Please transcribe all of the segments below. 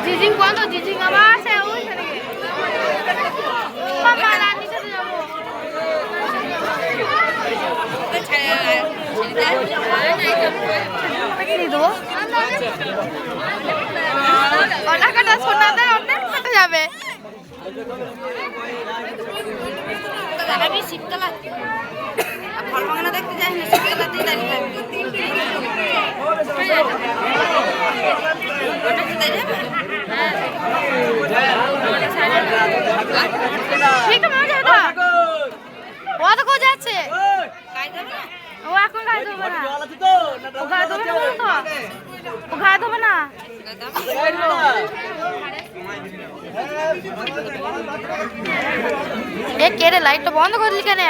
জিজিং বন্ধ, জিজিং আবার আছে ওইখানে। বাবা রানী সাথে যাবো। টাকাটা সোনাদের অনেক কাটা যাবে। আমি শীতকাল ফলবাগানা দেখতে যাই না, শীতকালাতেই দাঁড়িয়ে থাকবে। ও তো কোথায় যাচ্ছে? ও এখন গায়ে দেবে না, ও গায়ে দেবে না, ও গায়ে দেবে না। এ কেড়ে লাইটটা বন্ধ করলি কেন?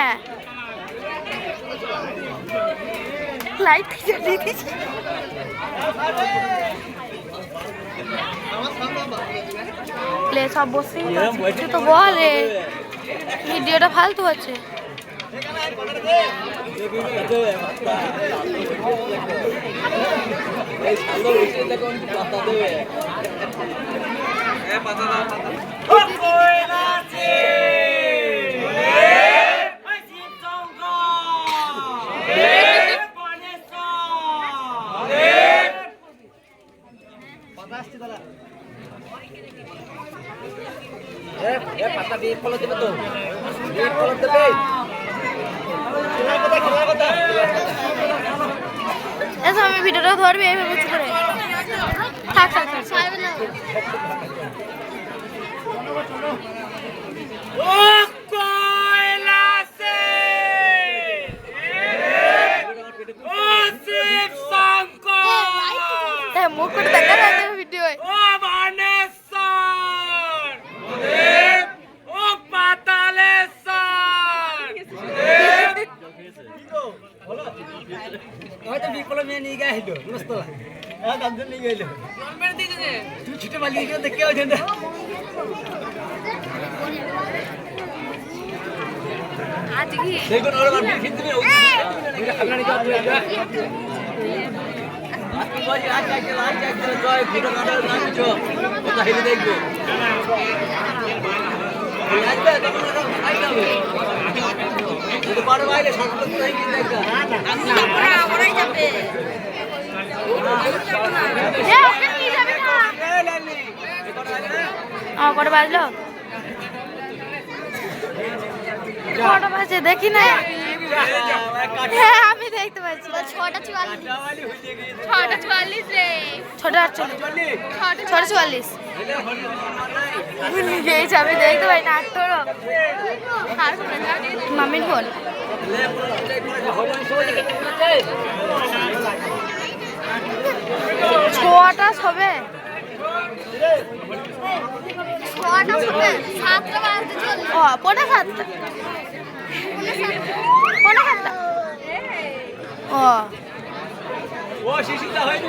লাইট জ্বালিয়ে দিয়েছি। লে সব বসে তো বল রে, ভিডিওটা ফালতু হচ্ছে। আমি ভিডিওটা ধরবি এইভাবে উঁচু করে। থাক থাক থাক মুখ করে দেখা যাচ্ছে ভিডিও। হয়তো বিপ্লব মেয়ে নিয়ে গিয়ে হইলো মস্তলা দামজন নিয়ে গেল তুই ছুটে পালিয়ে গিয়ে দেখে ওই জন্য আজ কি দেখুন ওর বাড়ি খেতে দিবে ওই আপনারা কি আপনি আপনি বলি আজ আজকে লাইভ আজকে জয় ভিডিও কাটার না কিছু কথা হেলে দেখবো আসবে তখন খাই যাবে তো বড় ভাইলে সরকার তো হই গিয়ে দেখা না ওরাই যাবে। এ ওকে নিয়ে যাবে না। কটা বাজলো? কটা বাজে দেখি না। হ্যাঁ আমি দেখতে পাচ্ছি। 6:44 রে। 6:44 ভুলে গেছি আমি দেখতে পাই না। তোর মামির ফোন। ছটা হবে। 7টা বাজতে চল। ও 7:45। 7:45। ও ও শিশুটা হয়নি।